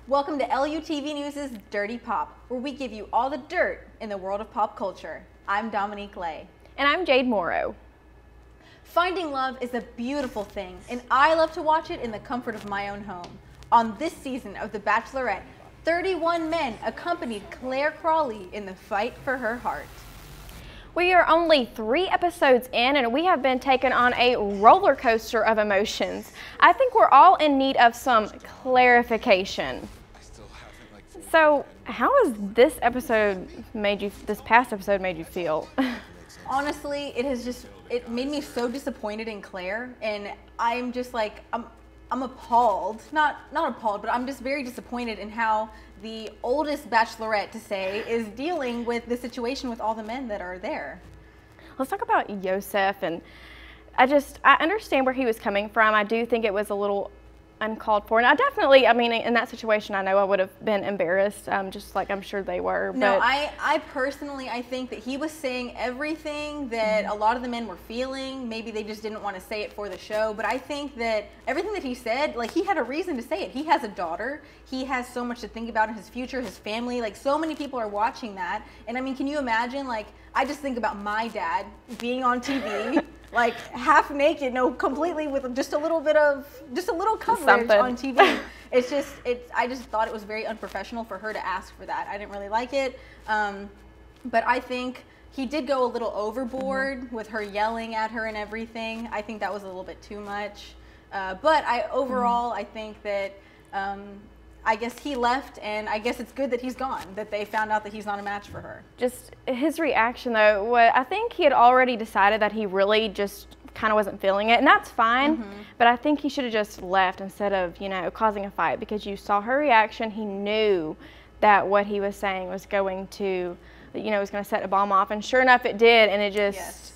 Welcome to LUTV News' Dirty Pop, where we give you all the dirt in the world of pop culture. I'm Dominique. And I'm Jade Moreau. Finding love is a beautiful thing, and I love to watch it in the comfort of my own home. On this season of The Bachelorette, 31 men accompanied Clare Crawley in the fight for her heart. We are only 3 episodes in, and we have been taken on a roller coaster of emotions. I think we're all in need of some clarification. So, how has this past episode made you feel? Honestly, it made me so disappointed in Clare, and I'm just like, I'm appalled. Not appalled, but I'm just very disappointed in how the oldest Bachelorette, to say, is dealing with the situation with all the men that are there. Let's talk about Yosef, and I understand where he was coming from. I do think it was a little uncalled for, and I mean, in that situation, I know I would have been embarrassed, just like I'm sure they were. No, I personally, I think that he was saying everything that a lot of the men were feeling. Maybe they just didn't want to say it for the show, but I think that everything that he said, like, he had a reason to say it. He has a daughter. He has so much to think about in his future, his family. Like, so many people are watching that, and I mean, can you imagine? Like, I just think about my dad being on TV. Like half naked, no, completely with just a little coverage on TV. I just thought it was very unprofessional for her to ask for that. I didn't really like it, but I think he did go a little overboard with her yelling at her and everything. I think that was a little bit too much, but overall, I think that I guess he left, and I guess it's good that he's gone, that they found out that he's not a match for her. Just his reaction, though, I think he had already decided that he really just kind of wasn't feeling it, and that's fine, but I think he should have just left instead of, causing a fight, because you saw her reaction. He knew that what he was saying was going to, was going to set a bomb off, and sure enough, it did, and it just... Yes.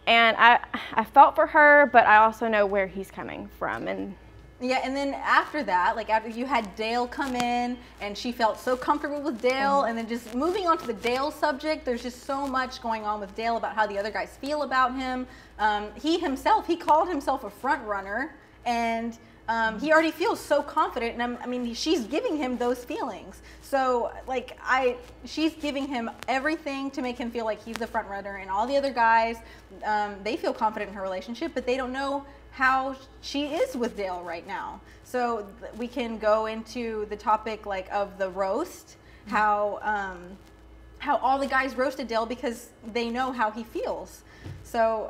And I felt for her, but I also know where he's coming from, and... Yeah, and then after that, like after you had Dale come in and she felt so comfortable with Dale, and then just moving on to the Dale subject, there's just so much going on with Dale about how the other guys feel about him. He called himself a front runner, and he already feels so confident, and I mean, she's giving him those feelings. So like she's giving him everything to make him feel like he's the front runner, and all the other guys, they feel confident in her relationship, but they don't know how she is with Dale right now. So we can go into the topic like of the roast, how all the guys roasted Dale because they know how he feels. So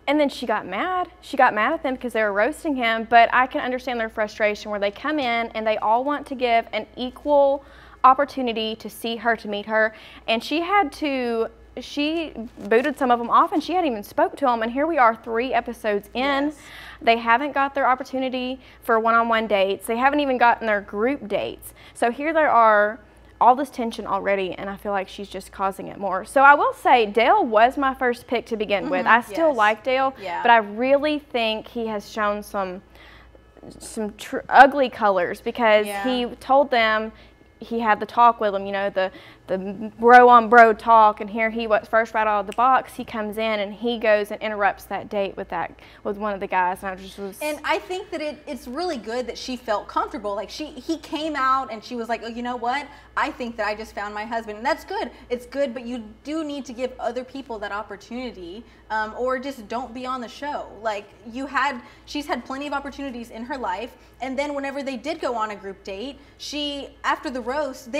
and then she got mad. She got mad at them because they were roasting him, but I can understand their frustration where they come in and they all want to give an equal opportunity to see her, to meet her, and she booted some of them off, and she hadn't even spoke to them, and here we are 3 episodes in. Yes. They haven't got their opportunity for one-on-one dates. They haven't even gotten their group dates. So here there are all this tension already, and I feel like she's just causing it more. So I will say Dale was my first pick to begin with. I still like Dale, but I really think he has shown some ugly colors, because he told them, he had the talk with them, the bro on bro talk, and here he was first right out of the box. He comes in and he goes and interrupts that date with one of the guys, and And I think that it's really good that she felt comfortable. Like he came out and she was like, oh, you know what? I think that I just found my husband, and that's good. It's good, but you do need to give other people that opportunity, or just don't be on the show. Like she's had plenty of opportunities in her life, and then whenever they did go on a group date, after the roast,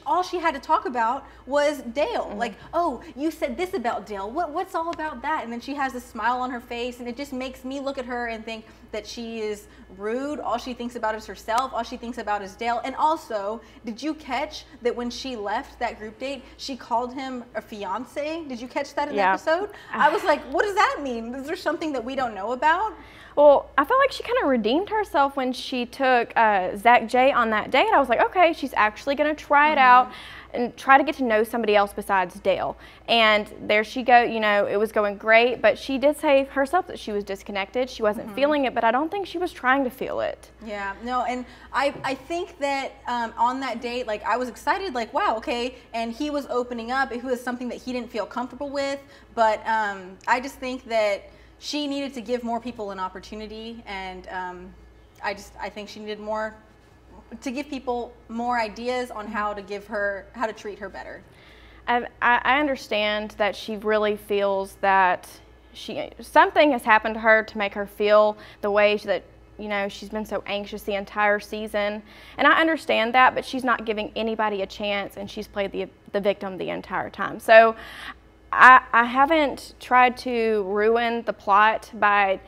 all she had to talk about was Dale. Like, oh, you said this about Dale. What's all about that? And then she has a smile on her face, and it just makes me look at her and think that she is rude. All she thinks about is herself. All she thinks about is Dale. And also, did you catch that when she left that group date, she called him a fiance? Did you catch that in the episode? I was like, what does that mean? Is there something that we don't know about? Well, I felt like she kind of redeemed herself when she took Zach J on that date. I was like, okay, she's actually going to try it out and try to get to know somebody else besides Dale. And there she go, it was going great, but she did say herself that she was disconnected. She wasn't feeling it, but I don't think she was trying to feel it. Yeah, no, and I think that on that date, like, I was excited, like, wow, okay, and he was opening up. It was something that he didn't feel comfortable with, but I just think that she needed to give more people an opportunity, and I think she needed more to give people more ideas on how to treat her better. I understand that she really feels that something has happened to her to make her feel the way that, she's been so anxious the entire season. And I understand that, but she's not giving anybody a chance, and she's played the victim the entire time. So I haven't tried to ruin the plot by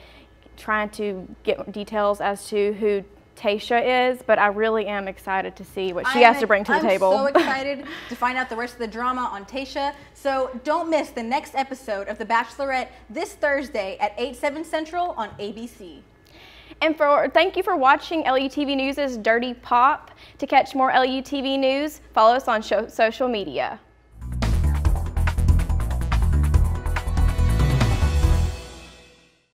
trying to get details as to who Tayshia is, but I really am excited to see what she has to bring to the table. I'm so excited to find out the rest of the drama on Tayshia. So don't miss the next episode of The Bachelorette this Thursday at 8/7 Central on ABC. And thank you for watching LUTV News' Dirty Pop. To catch more LUTV news, follow us on social media.